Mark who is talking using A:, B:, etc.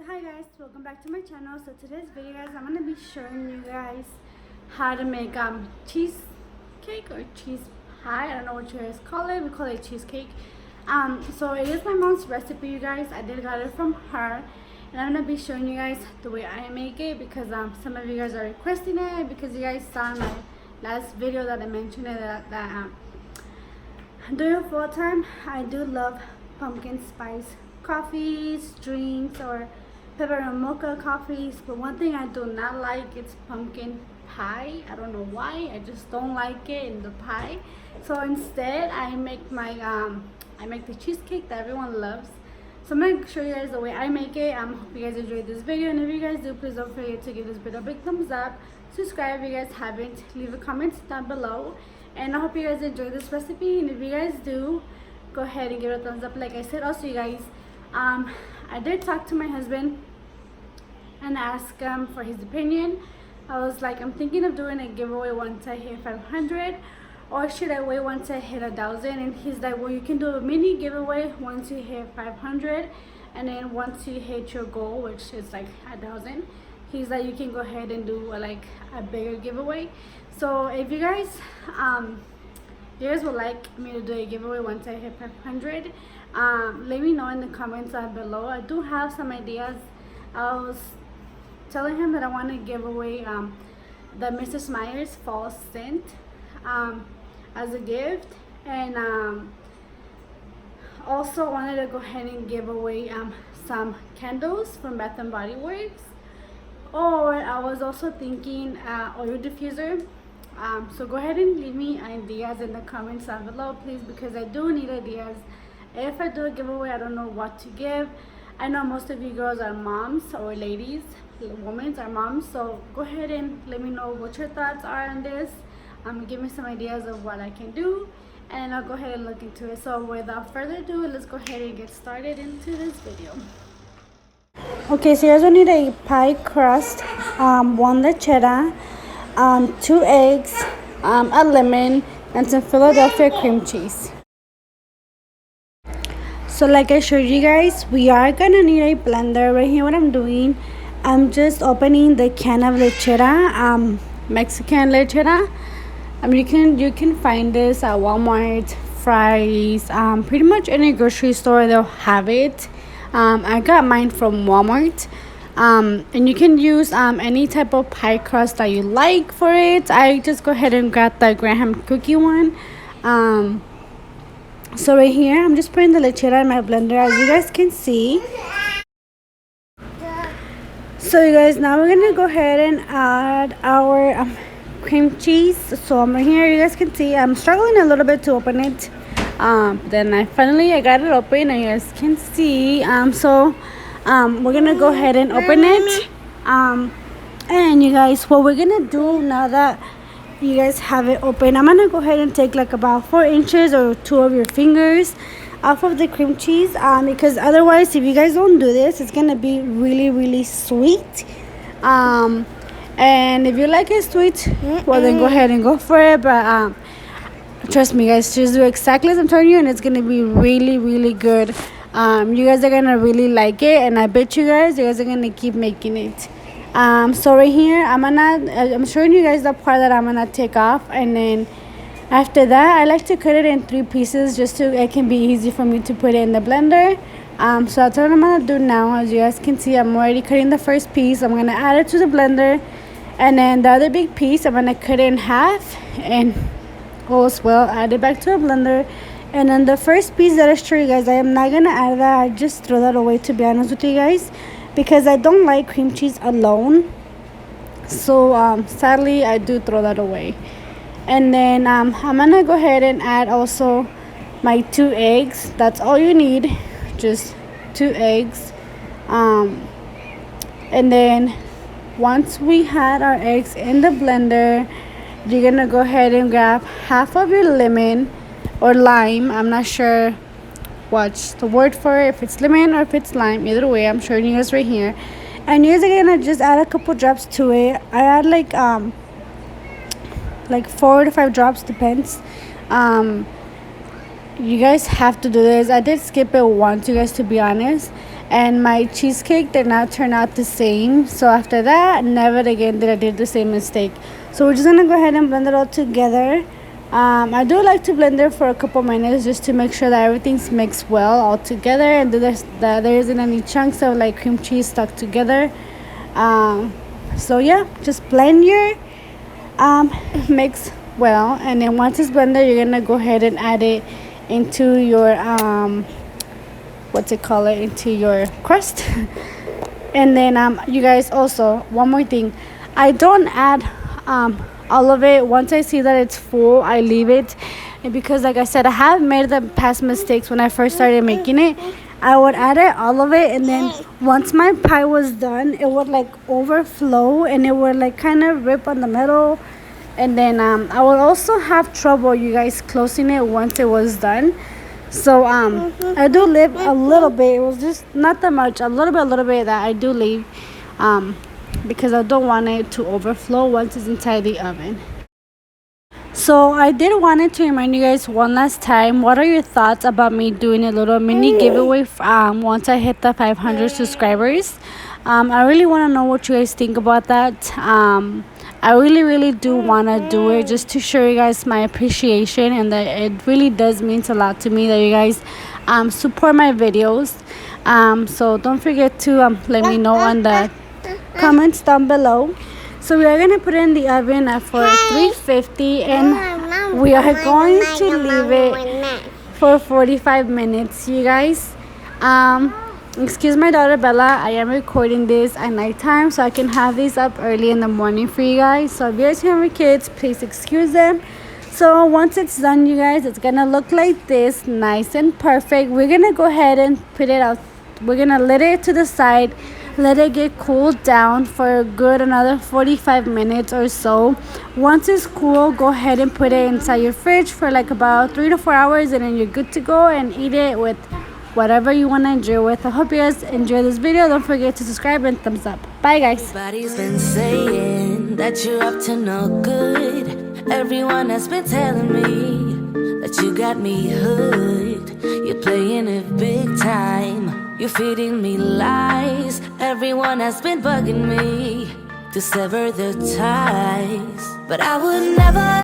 A: So hi guys, welcome back to my channel. So today's video, guys, I'm gonna be showing you guys how to make cheesecake or cheese pie. I don't know what you guys call it. We call it cheesecake. So it is my mom's recipe, you guys. I did got it from her, and I'm gonna be showing you guys the way I make it because some of you guys are requesting it because you guys saw in my last video that I mentioned it that during fall time I do love pumpkin spice coffees, drinks, or pepper and mocha coffees, but one thing I do not like is pumpkin pie. I don't know why, I just don't like it in the pie. So instead I make my I make the cheesecake that everyone loves. So I'm going to show you guys the way I make it. Hope you guys enjoyed this video, and if you guys do, please don't forget to give this video a big thumbs up, subscribe if you guys haven't, leave a comment down below, and I hope you guys enjoy this recipe. And if you guys do, go ahead and give it a thumbs up like I said. Also, you guys, I did talk to my husband and ask him for his opinion. I was like, I'm thinking of doing a giveaway once I hit 500, or should I wait once I hit 1,000? And he's like, well, you can do a mini giveaway once you hit 500, and then once you hit your goal, which is like 1,000, he's like, you can go ahead and do like a bigger giveaway. So if you guys would like me to do a giveaway once I hit 500, let me know in the comments down below. I do have some ideas. I was telling him that I want to give away the Mrs. Meyer's fall scent as a gift, and also wanted to go ahead and give away some candles from Bath and Body Works, or I was also thinking oil diffuser. So go ahead and leave me ideas in the comments down below, please, because I do need ideas. If I do a giveaway, I don't know what to give. I know most of you girls are moms, or ladies, women are moms, so go ahead and let me know what your thoughts are on this. Give me some ideas of what I can do, and I'll go ahead and look into it. So without further ado, let's go ahead and get started into this video. Okay, so you guys will need a pie crust, 1 lechera, 2 eggs, a lemon, and some Philadelphia cream cheese. So like I showed you guys, we are gonna need a blender. Right here, what I'm doing, I'm just opening the can of lechera, Mexican lechera. You can find this at Walmart, Fry's, pretty much any grocery store they'll have it. I got mine from Walmart. And you can use any type of pie crust that you like for it. I just go ahead and grab the Graham cookie one. So right here, I'm just putting the lechera in my blender, as you guys can see. So you guys, now we're gonna go ahead and add our cream cheese. So I'm right here, you guys can see I'm struggling a little bit to open it. Then I got it open, and you guys can see. We're gonna go ahead and open it. And you guys, what we're gonna do now that you guys have it open, I'm gonna go ahead and take like about 4 inches or 2 of your fingers off of the cream cheese, because otherwise, if you guys don't do this, it's gonna be really sweet. And if you like it sweet, well, then go ahead and go for it. But trust me, guys, just do exactly as I'm telling you, and it's gonna be really good. You guys are gonna really like it, and I bet you guys are gonna keep making it. So right here, I'm showing you guys the part that I'm gonna take off, and then after that, I like to cut it in 3 pieces just so it can be easy for me to put it in the blender. So that's what I'm gonna do now. As you guys can see, I'm already cutting the first piece. I'm gonna add it to the blender, and then the other big piece, I'm gonna cut it in half and as well add it back to a blender. And then the first piece that I show you guys, I am not gonna add that. I just throw that away, to be honest with you guys, because I don't like cream cheese alone. So sadly, I do throw that away. And then I'm gonna go ahead and add also my 2 eggs. That's all you need, just 2 eggs. And then once we had our eggs in the blender, you're gonna go ahead and grab half of your lemon or lime. I'm not sure what's the word for it, if it's lemon or if it's lime. Either way, I'm showing you guys right here. And you guys are gonna just add a couple drops to it. I add like 4 to 5 drops, depends. You guys have to do this. I did skip it once, you guys, to be honest. and my cheesecake did not turn out the same. So after that, never again did I do the same mistake. So we're just gonna go ahead and blend it all together. I do like to blend it for a couple minutes just to make sure that everything's mixed well all together, and that there isn't any chunks of like cream cheese stuck together. So yeah, just blend your mix well, and then once it's blended, you're gonna go ahead and add it into your into your crust. And then you guys, also one more thing, I don't add all of it. Once I see that it's full, I leave it, and because like I said, I have made the past mistakes when I first started making it. I would add it, all of it, and then once my pie was done, it would like overflow and it would like kind of rip on the middle, and then I would also have trouble, you guys, closing it once it was done. So I do leave a little bit. It was just not that much, a little bit that I do leave, because I don't want it to overflow once it's inside the oven. So I did wanted to remind you guys one last time, what are your thoughts about me doing a little mini giveaway once I hit the 500 subscribers? I really want to know what you guys think about that. I really do want to do it just to show you guys my appreciation, and that it really does mean a lot to me that you guys support my videos. So don't forget to let me know on the comments down below. So we are going to put it in the oven for 350, and we are going to leave it for 45 minutes, you guys. Excuse my daughter Bella, I am recording this at nighttime so I can have these up early in the morning for you guys. So if you guys have your kids, please excuse them. So once it's done, you guys, it's gonna look like this, nice and perfect. We're gonna go ahead and put it out. We're gonna let it to the side, let it get cooled down for a good another 45 minutes or so. Once it's cool, go ahead and put it inside your fridge for like about 3 to 4 hours, and then you're good to go and eat it with whatever you want to enjoy with. I hope you guys enjoy this video. Don't forget to subscribe and thumbs up. Bye guys.
B: Everybody's been saying that you're up to no good. Everyone has been telling me that you got me hooked. You're playing it big time. You're feeding me lies. Everyone has been bugging me to sever the ties, but I would never